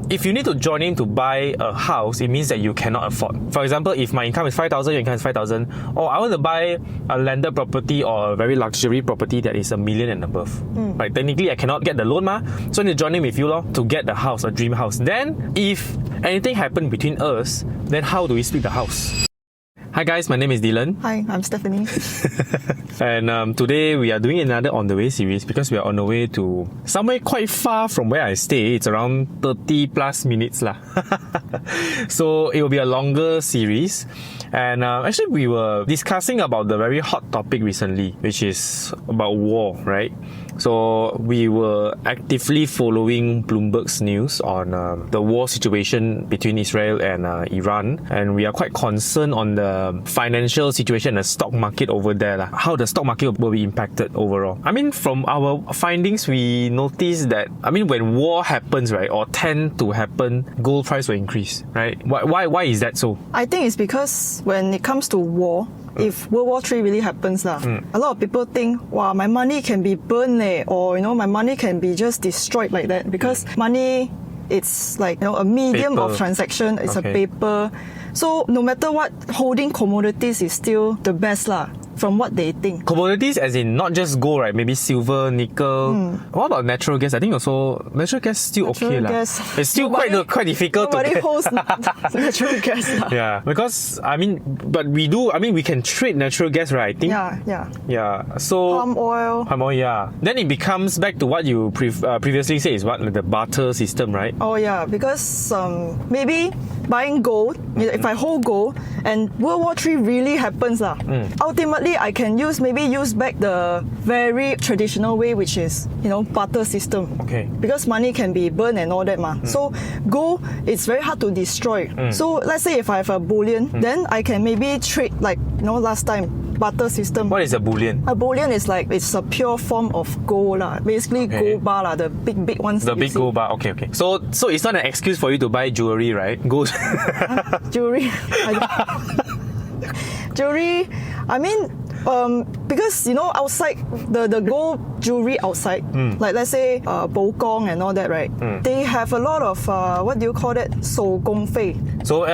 if you need to join in to buy a house, it means that you cannot afford. For example, if my income is 5,000, your income is 5,000, or I want to buy a landed property or a very luxury property that is $1 million and above. Right? Technically, I cannot get the loan, so I need to join in with you to get the house, a dream house. Then, if anything happened between us, then how do we split the house? Hi guys, my name is Dylan. Hi, I'm Stephanie. And today we are doing another On The Way series because we are on the way to somewhere quite far from where I stay. It's around 30 plus minutes lah. So it will be a longer series. And actually we were discussing about the very hot topic recently, which is about war, right? So we were actively following Bloomberg's news on the war situation between Israel and Iran, and we are quite concerned on the financial situation, the stock market over there, how the stock market will be impacted overall. I mean, from our findings, we noticed that, when war happens, right, or tend to happen, gold price will increase, right? Why is that so? I think it's because when it comes to war, if World War III really happens, a lot of people think, wow, my money can be burned, or my money can be just destroyed like that, because money, it's like a medium paper. of transaction, it's a paper. So no matter what, holding commodities is still the best from what they think. Commodities as in not just gold, right? Maybe silver, nickel. What about natural gas? I think also natural gas still okay lah. It's still quite difficult to get. Nobody holds natural gas. Yeah, because but we can trade natural gas, right? I think. Yeah. So palm oil. Yeah. Then it becomes back to what you previously said is what the barter system, right? Oh yeah, because maybe buying gold, if I hold gold and World War III really happens, ultimately I can use back the very traditional way, which is barter system. Okay. Because money can be burned and all that So gold, it's very hard to destroy. So let's say if I have a bullion, then I can maybe trade like last time. Barter system. What is a bullion? A bullion is it's a pure form of gold basically gold bar the big ones. The big gold bar. Okay. So it's not an excuse for you to buy jewelry, right? Gold. Jewelry. Jewelry. Because outside the gold jewelry outside, like let's say Bokong and all that, right? They have a lot of what do you call that? 手工费. So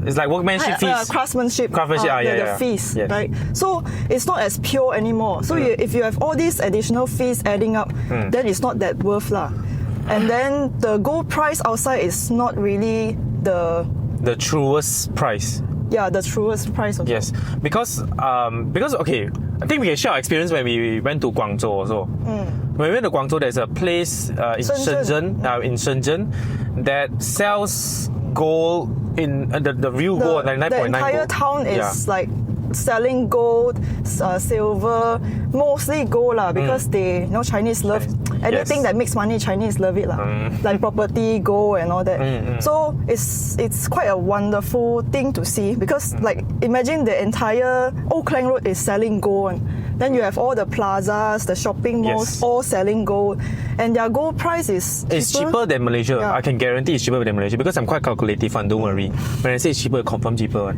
it's like workmanship fees. Craftsmanship. The fees, yes. right? So it's not as pure anymore. So if you have all these additional fees adding up, then it's not that worth And then the gold price outside is not really the truest price. Yeah, the truest price also. Yes, because okay, I think we can share our experience when we went to Guangzhou also. When we went to Guangzhou, there's a place in Shenzhen that sells gold in the real gold, 99.9 The entire gold. town is like selling gold, silver, mostly gold because they Chinese love anything that makes money. Chinese love it like property, gold and all that. So it's quite a wonderful thing to see, because like imagine the entire Old Klang Road is selling gold. Then you have all the plazas, the shopping malls, all selling gold, and their gold price is cheaper than Malaysia. Yeah. I can guarantee it's cheaper than Malaysia because I'm quite calculative and don't worry. When I say it's cheaper, confirm cheaper.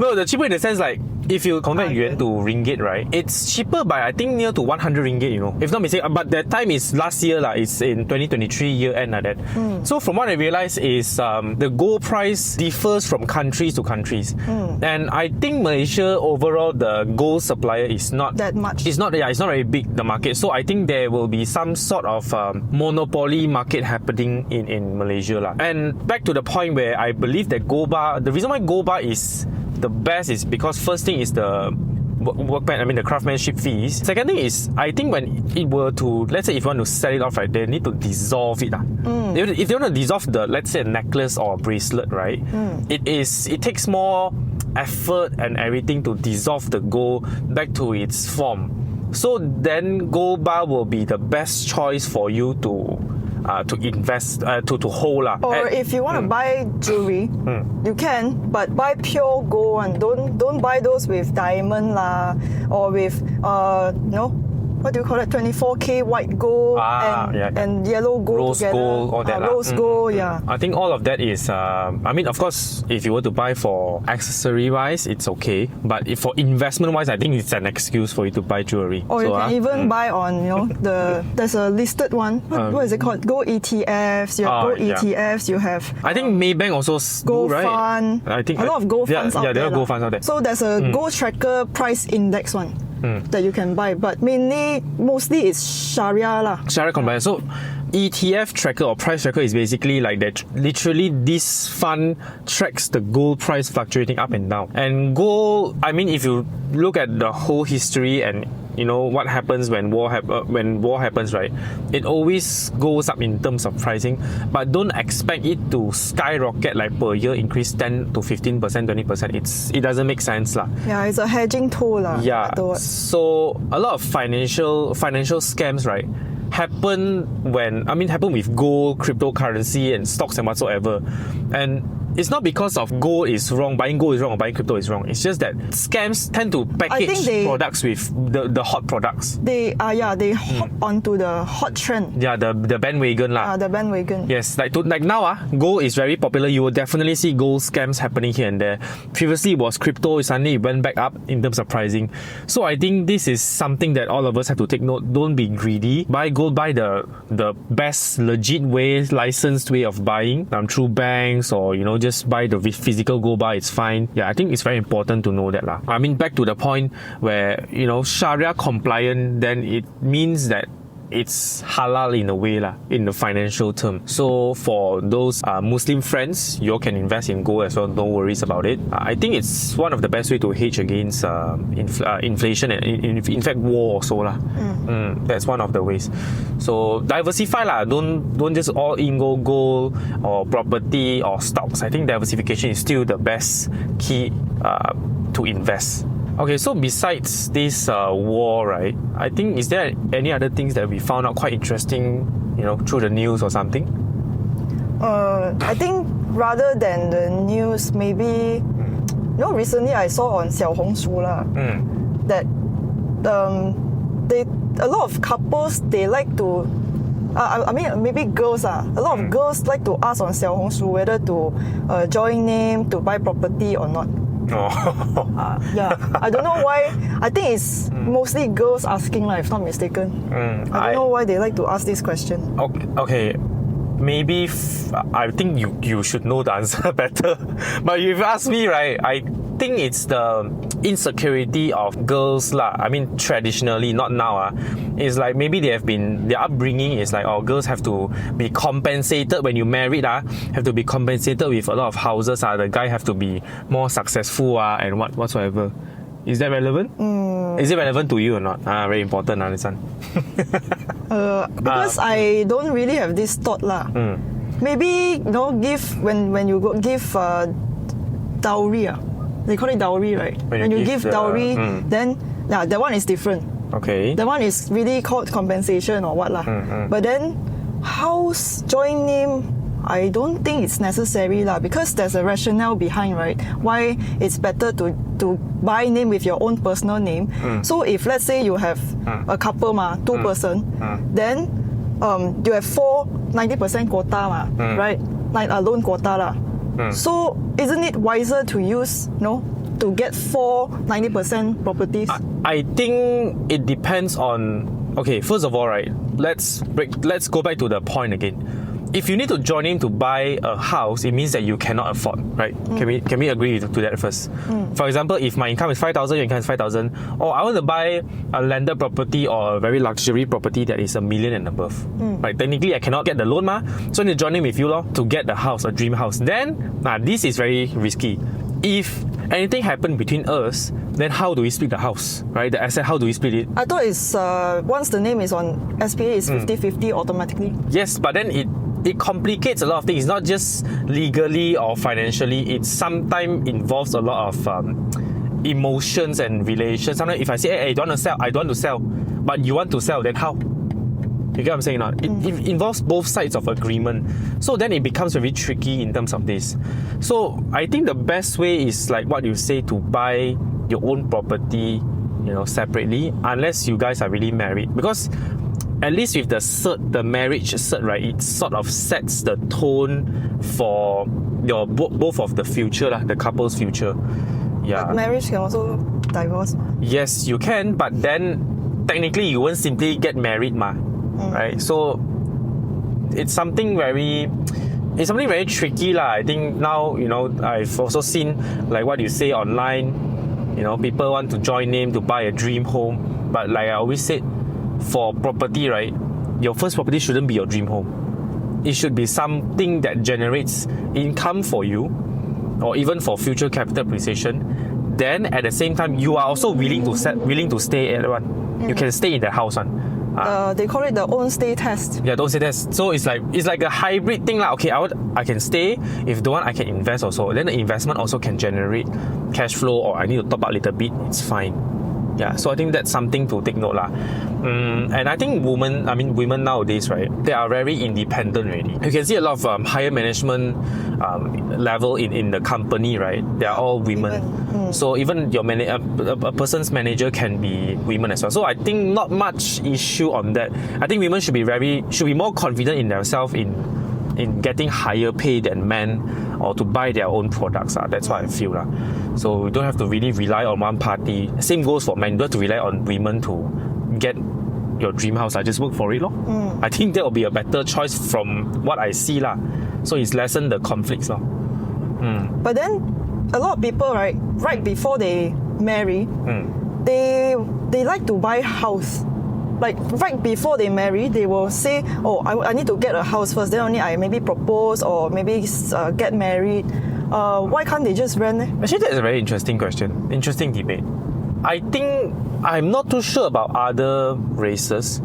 No, the cheaper in the sense like if you convert yuan to ringgit, right? It's cheaper by I think near to 100 ringgit, if not mistaken. But that time is last year it's in 2023 year end like that. So from what I realized is the gold price differs from countries to countries. And I think Malaysia overall the gold supplier is not that much. It's not very big, the market. So I think there will be some sort of monopoly market happening in Malaysia And back to the point where I believe that gold bar, the reason why gold bar is the best is because first thing is the the craftsmanship fees. Second thing is, I think when it were to, let's say if you want to sell it off, right, they need to dissolve it. If they want to dissolve the, let's say a necklace or a bracelet, right, it takes more effort and everything to dissolve the gold back to its form. So then gold bar will be the best choice for you to invest, to hold. Or if you want to buy jewelry, you can, but buy pure gold and don't buy those with diamond or with what do you call it? 24K white gold and yellow gold rose together. gold, all that. Rose gold, yeah. I think all of that is, I mean, of course, if you were to buy for accessory-wise, it's okay. But if for investment-wise, I think it's an excuse for you to buy jewelry. Or you can even buy on, there's a listed one. What is it called? Gold ETFs. You have gold ETFs. You have. I think Maybank also gold do, right? fund. I think a lot of gold funds out there. Yeah, there are gold funds out there. So there's a gold tracker price index one that you can buy, but mostly it's Sharia lah. Sharia compliant. So ETF tracker or price tracker is basically like that. Literally, this fund tracks the gold price fluctuating up and down. And gold, I mean, if you look at the whole history and what happens when war happens, right? It always goes up in terms of pricing, but don't expect it to skyrocket like per year increase 10 to 15%, 20%. It doesn't make sense lah. Yeah, it's a hedging tool lah. Yeah. So a lot of financial scams, right? Happen with gold, cryptocurrency and stocks and whatsoever. And it's not because of gold is wrong, buying gold is wrong or buying crypto is wrong. It's just that scams tend to package products with the hot products. They hop onto the hot trend. Yeah, the bandwagon lah. The bandwagon. Yes, like now gold is very popular. You will definitely see gold scams happening here and there. Previously it was crypto, suddenly it went back up in terms of pricing. So I think this is something that all of us have to take note. Don't be greedy. Buy gold, buy the best legit way, licensed way of buying through banks or just buy the physical gold bar, it's fine. Yeah, I think it's very important to know that lah. I mean, back to the point where Sharia compliant, then it means that it's halal in a way lah, in the financial term. So for those Muslim friends, you all can invest in gold as well, no worries about it. I think it's one of the best way to hedge against inflation and in fact war also lah. That's one of the ways. So diversify lah, don't just all in gold or property or stocks. I think diversification is still the best key to invest. Okay, so besides this war, right, I think, is there any other things that we found out quite interesting, through the news or something? I think rather than the news, maybe, recently I saw on Xiaohongshu lah, that a lot of couples, they like to, I mean, maybe girls a lot of girls like to ask on Xiaohongshu whether to join name to buy property or not. Yeah, I don't know why. I think it's mostly girls asking, if not mistaken. I don't know why they like to ask this question. Okay. Maybe I think you should know the answer better. But if you ask me, right, I think it's the insecurity of girls lah. I mean, traditionally, not now. It's like maybe their upbringing is like, girls have to be compensated when you married. Have to be compensated with a lot of houses. The guy have to be more successful and whatsoever. Is that relevant? Is it relevant to you or not? Very important, this one. Because I don't really have this thought lah. Maybe give when you go give dowry. They call it dowry, right? When you give dowry, then that one is different. Okay. That one is really called compensation or what lah. But then house joint name, I don't think it's necessary lah, because there's a rationale behind, right? Why it's better to buy name with your own personal name. So if let's say you have a couple two person, then you have 90% quota right? Like a loan quota lah. So isn't it wiser to use to get 90% properties? I think it depends on. Okay, first of all, right, let's go back to the point again. If you need to join in to buy a house, it means that you cannot afford, right? Can we agree to that first? For example, if my income is 5,000, your income is 5,000, or I want to buy a landed property or a very luxury property that is $1 million and above, right? Technically, I cannot get the loan, so I need to join in with you to get the house, a dream house. Then, this is very risky. If anything happened between us, then how do we split the house, right? The asset, how do we split it? I thought it's once the name is on SPA, it's 50-50 automatically. Yes, but then it complicates a lot of things. It's not just legally or financially. It sometimes involves a lot of emotions and relations. Sometimes if I say, hey, I don't want to sell, but you want to sell, then how? You get what I'm saying now? It involves both sides of agreement. So then it becomes very tricky in terms of this. So I think the best way is like what you say, to buy your own property separately, unless you guys are really married. Because at least with the cert, the marriage cert, right, it sort of sets the tone for your both of the future, the couple's future. Yeah. But marriage can also divorce. Yes, you can, but then technically you won't simply get married, right? So it's something very tricky, lah. I think now, I've also seen like what you say online, people want to join name to buy a dream home, but like I always said, for property, right, your first property shouldn't be your dream home. It should be something that generates income for you, or even for future capital appreciation. Then at the same time, you are also willing to stay at one. You can stay in the house one. They call it the own stay test. Yeah, don't say test. So it's like a hybrid thing, Okay, I can stay. If don't want, I can invest also. Then the investment also can generate cash flow, or I need to top up a little bit. It's fine. Yeah, so I think that's something to take note, and I think women nowadays, right, they are very independent already. You can see a lot of higher management level in the company, right? They are all women. So even a person's manager can be women as well. So I think not much issue on that. I think women should be more confident in themselves in getting higher pay than men, or to buy their own products. That's what I feel. So you don't have to really rely on one party. Same goes for men. You don't have to rely on women to get your dream house. I just work for it. I think that will be a better choice from what I see. So it's lessen the conflicts. But then a lot of people, right before they marry, they like to buy house. Like right before they marry, they will say, I need to get a house first, then only I maybe propose or maybe get married. Why can't they just rent? Actually, that's a very interesting question. Interesting debate. I think I'm not too sure about other races,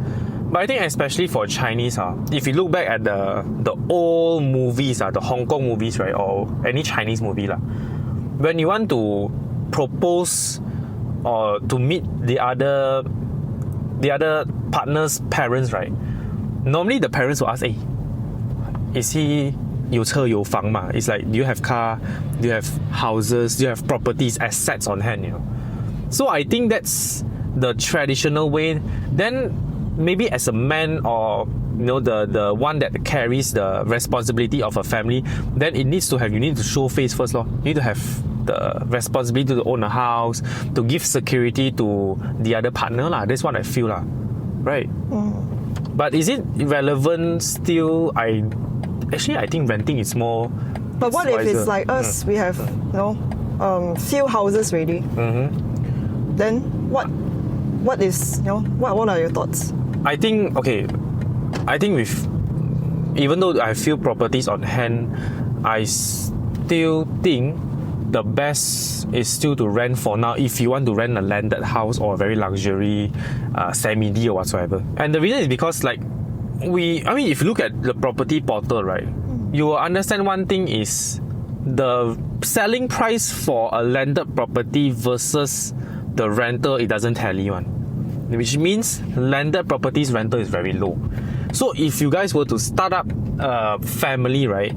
but I think especially for Chinese, if you look back at the old movies, the Hong Kong movies, right, or any Chinese movie, when you want to propose or to meet the other partner's parents, right? Normally the parents will ask, is he 有车有房嘛? It's like, do you have car? Do you have houses? Do you have properties, assets on hand? So I think that's the traditional way. Then maybe as a man, or the one that carries the responsibility of a family, then you need to show face first. You need to have the responsibility to own a house, to give security to the other partner. That's what I feel. Right? But is it relevant still? I think renting is more. But what if it's like us? We have few houses already. Then what is what are your thoughts? I think with, even though I feel properties on hand, I still think the best is still to rent for now, if you want to rent a landed house or a very luxury semi-D or whatsoever. And the reason is because if you look at the property portal, right, you will understand one thing is the selling price for a landed property versus the rental, it doesn't tally one. Which means landed properties rental is very low. So if you guys were to start up a family, right,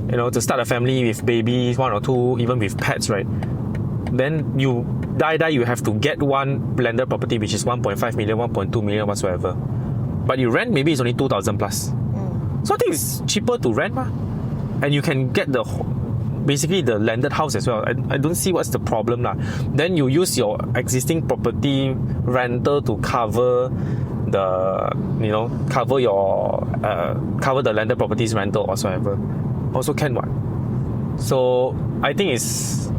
to start a family with babies, 1 or 2, even with pets, right, then you you have to get one landed property which is 1.5 million, 1.2 million whatsoever. But you rent, maybe it's only 2,000 plus. So I think it's cheaper to rent, and you can get basically the landed house as well. I don't see what's the problem. Then you use your existing property rental to cover the cover the landed properties rental whatsoever. Also can one. So I think it's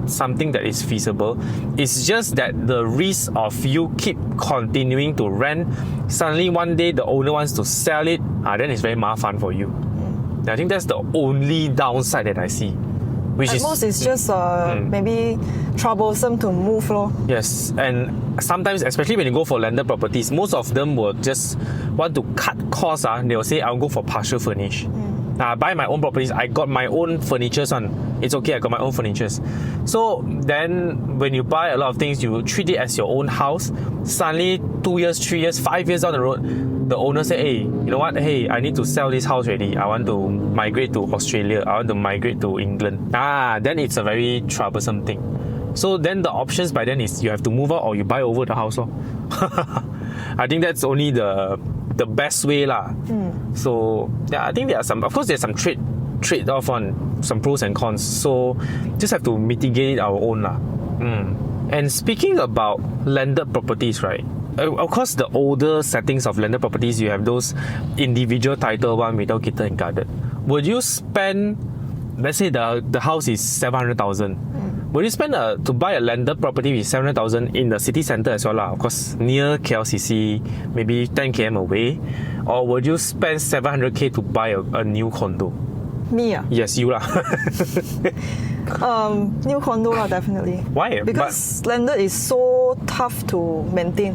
something that is feasible. It's just that the risk of you keep continuing to rent, suddenly one day the owner wants to sell it, then it's very mafan for you. I think that's the only downside that I see. At most it's just maybe troublesome to move. Yes, and sometimes, especially when you go for landed properties, most of them will just want to cut costs. They will say, I'll go for partial furnish. I buy my own properties, I got my own furnitures it's okay, I got my own furnitures. So then when you buy a lot of things, you treat it as your own house. Suddenly 2 years, 3 years, 5 years down the road, the owner say, hey, you know what, I need to sell this house already, I want to migrate to Australia, I want to migrate to England. Then it's a very troublesome thing. So then the options by then is you have to move out or you buy over the house. I think that's only the best way lah. So yeah, I think there's some trade off on some pros and cons. So just have to mitigate our own lah. And speaking about landed properties, right? Of course, the older settings of landed properties, you have those individual title one without gated and guarded. Would you spend, let's say the house is 700,000. Would you spend to buy a landed property with 700,000 in the city centre as well lah? Of course, near KLCC, maybe 10 km away, or would you spend 700k to buy a new condo? Me Yes, you lah. New condo lah, definitely. Why? Because landed is so tough to maintain.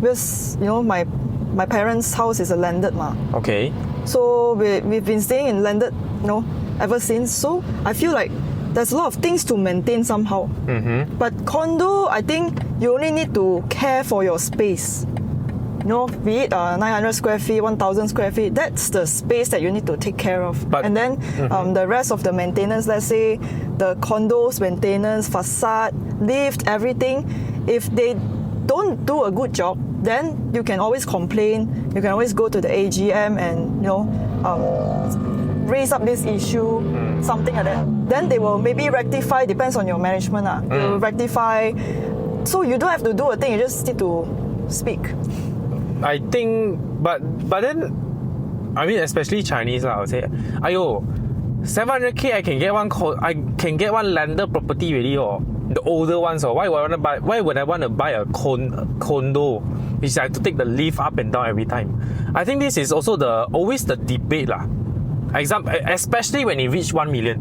Because my parents' house is a landed ma. Okay. So we've been staying in landed, ever since. So I feel like there's a lot of things to maintain somehow. But condo, I think you only need to care for your space. Be it 900 square feet, 1,000 square feet, that's the space that you need to take care of. And then the rest of the maintenance, let's say the condos maintenance, facade, lift, everything, if they don't do a good job, then you can always complain. You can always go to the AGM and raise up this issue, something like that. Then they will maybe rectify, depends on your management. They will rectify. So you don't have to do a thing, you just need to speak. I think, but then, I mean, especially Chinese I would say, 700k I can get one landed property already, the older ones, or why would I want to buy a condo, which I have to take the lift up and down every time. I think this is also always the debate lah. Especially when it reach 1 million.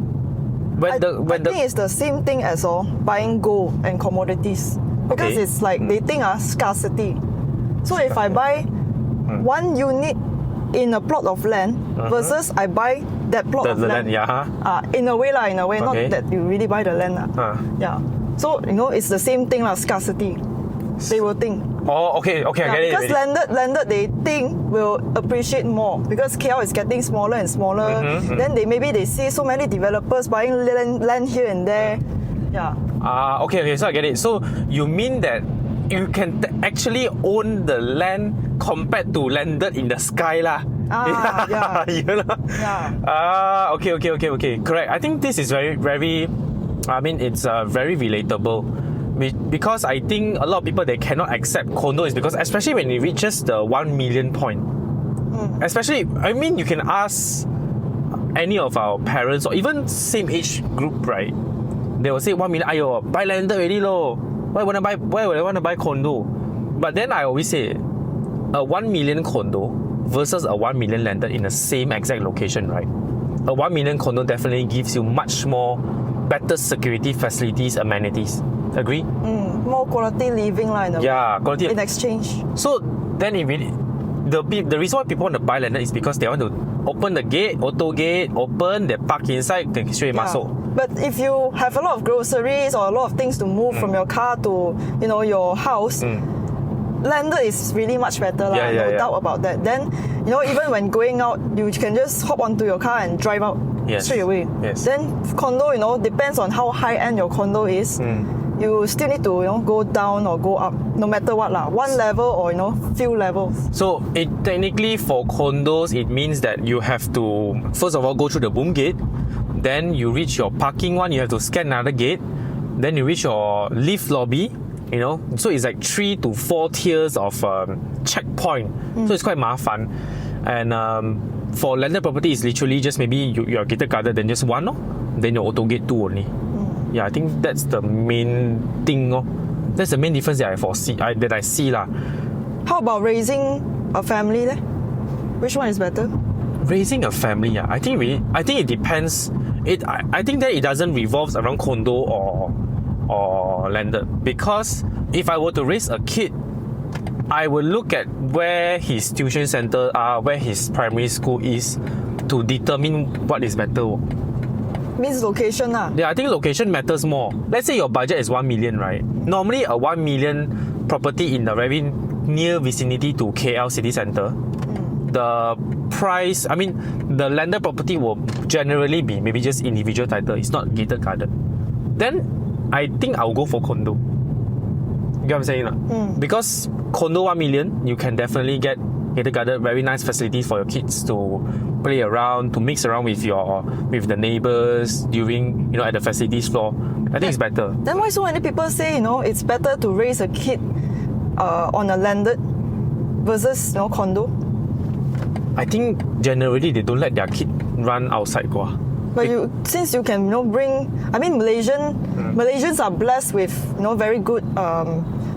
I think it's the same thing as buying gold and commodities, because it's like they think scarcity. So if I buy one unit in a plot of land versus I buy that plot of land, in a way, not that you really buy the land. Yeah. So it's the same thing scarcity. They will think. Oh, okay, I get it. Because landed they think will appreciate more, because KL is getting smaller and smaller. Then they see so many developers buying land here and there. Yeah. Okay, so I get it. So you mean that you can actually own the land compared to landed in the sky lah. Yeah. Okay. Correct. I think this is very, very, it's very relatable. Because I think a lot of people, they cannot accept condo is because, especially when it reaches the 1 million point. Especially, you can ask any of our parents or even same age group, right? They will say 1 million, buy landed already loh. Why would I want to buy condo? But then I always say, a 1 million condo versus a 1 million landed in the same exact location, right? A 1 million condo definitely gives you much more better security facilities, amenities. Agree? More quality living quality in exchange. So then the reason why people want to buy landed is because they want to open the gate, auto gate, open, they park inside, they straight masuk. But if you have a lot of groceries or a lot of things to move from your car to your house, landed is really much better, no doubt about that. Then even when going out, you can just hop onto your car and drive out straight away. Then condo, depends on how high end your condo is. You still need to go down or go up, no matter what one level or few levels. So technically for condos, it means that you have to first of all go through the boom gate. Then you reach your parking one, you have to scan another gate. Then you reach your lift lobby, So it's like 3 to 4 tiers of checkpoint. So it's quite mafan. And for landed property, it's literally just maybe you're gated guarded, then just one, then your auto gate 2 only. Yeah, I think that's the main thing. That's the main difference that I see lah. How about raising a family there? Which one is better? Raising a family, I think it depends. I think that it doesn't revolve around condo or landed, because if I were to raise a kid, I will look at where his tuition center are, where his primary school is, to determine what is better. Means location Yeah, I think location matters more. Let's say your budget is 1 million, right? Normally a 1 million property in the very near vicinity to KL city center, the price, the landed property will generally be maybe just individual title. It's not gated guarded. Then I think I'll go for condo. You get what I'm saying? Because condo 1 million, you can definitely get gated garden, very nice facilities for your kids to play around, to mix around with the neighbors during, at the facilities floor. I think it's better. Then why so many people say, it's better to raise a kid on a landed versus condo? I think generally they don't let their kid run outside. But since you can bring, Malaysians are blessed with very good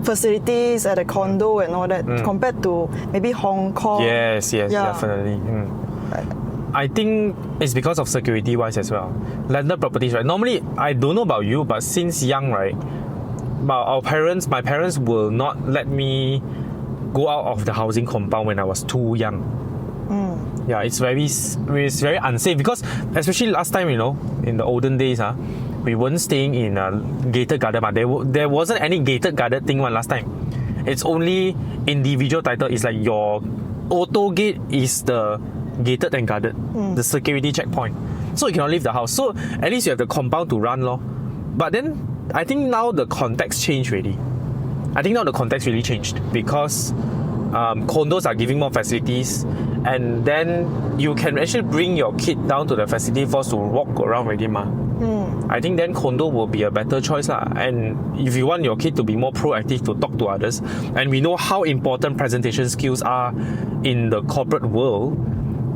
facilities at a condo and all that compared to maybe Hong Kong. Yes, definitely. I think it's because of security wise as well. Landed properties, right? Normally, I don't know about you, but since young, right, my parents will not let me go out of the housing compound when I was too young. Yeah, it's very unsafe because especially last time, in the olden days, we weren't staying in a gated garden. There wasn't any gated garden thing one last time. It's only individual title. It's like your auto gate is the gated and guarded, the security checkpoint. So you cannot leave the house. So at least you have the compound to run, lor. But then I think now the context changed already. I think now the context really changed because condos are giving more facilities, and then you can actually bring your kid down to the facility first to walk around already, ma. I think then condo will be a better choice, lah. And if you want your kid to be more proactive to talk to others, and we know how important presentation skills are in the corporate world,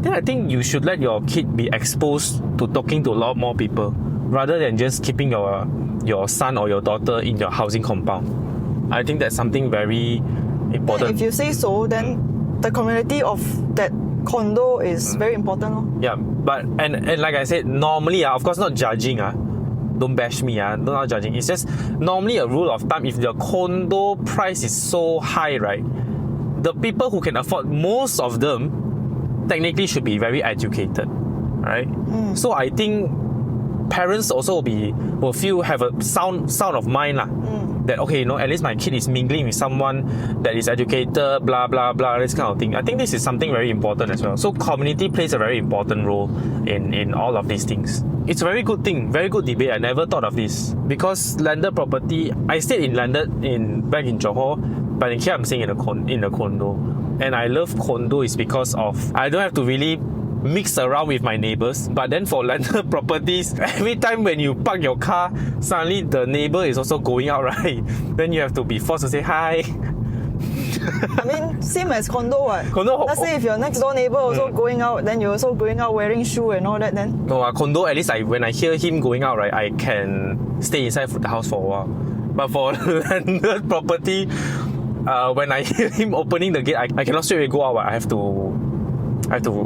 then I think you should let your kid be exposed to talking to a lot more people rather than just keeping your son or your daughter in your housing compound. I think that's something very important. If you say so, then the community of that condo is very important. Yeah, but and like I said, normally, of course, not judging. Don't bash me. Not judging. It's just normally a rule of thumb. If the condo price is so high, right, the people who can afford, most of them technically should be very educated, right? So I think parents also will have a sound of mind that okay, at least my kid is mingling with someone that is educated, blah blah blah, this kind of thing. I think this is something very important as well. So community plays a very important role in all of these things. It's a very good thing, very good debate. I never thought of this because landed property. I stayed in landed back in Johor, but in here I'm staying in a condo, and I love condo is because of I don't have to really mix around with my neighbors. But then for landed properties, every time when you park your car, suddenly the neighbor is also going out, right? Then you have to be forced to say hi. Same as condo. Condo. Let's say if your next door neighbor also going out, then you're also going out wearing shoe and all that. Then no, condo. At least when I hear him going out, right, I can stay inside the house for a while. But for landed property, when I hear him opening the gate, I cannot straight away go out. I have to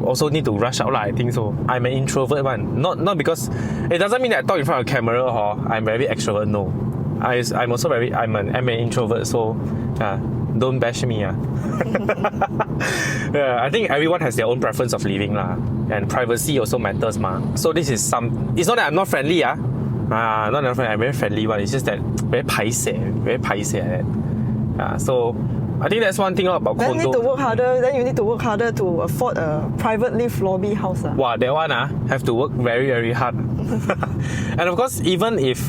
also need to rush out, I think so. I'm an introvert one. Not because it doesn't mean that I talk in front of a camera or I'm very extrovert. No, I'm an introvert. So don't bash me. Yeah, I think everyone has their own preference of living and privacy also matters So this is it's not that I'm not friendly not friendly. I'm very friendly one. It's just that very paise. So I think that's one thing about condo. Then you need to work harder to afford a private lift lobby house. Wow, that one have to work very, very hard. And of course, even if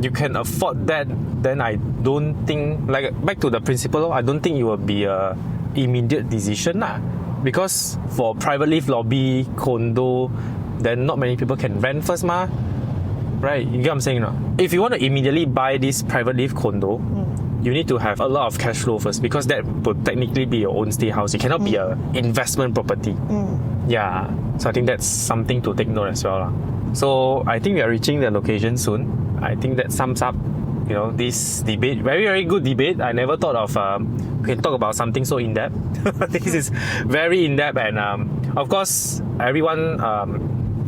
you can afford that, then I don't think, like back to the principle, I don't think it will be a immediate decision because for private lift lobby condo, then not many people can rent first right? You get what I'm saying? If you want to immediately buy this private lift condo, you need to have a lot of cash flow first because that would technically be your own stay house. It cannot be an investment property. Yeah, so I think that's something to take note as well. So I think we are reaching the location soon. I think that sums up, this debate. Very, very good debate. I never thought of we can talk about something so in-depth. This is very in-depth, and of course, everyone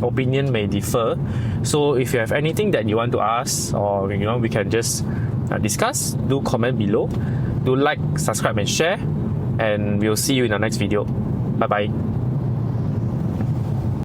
opinion may differ. So if you have anything that you want to ask, or we can just discuss, do comment below, do like, subscribe and share, and we'll see you in the next video. Bye bye.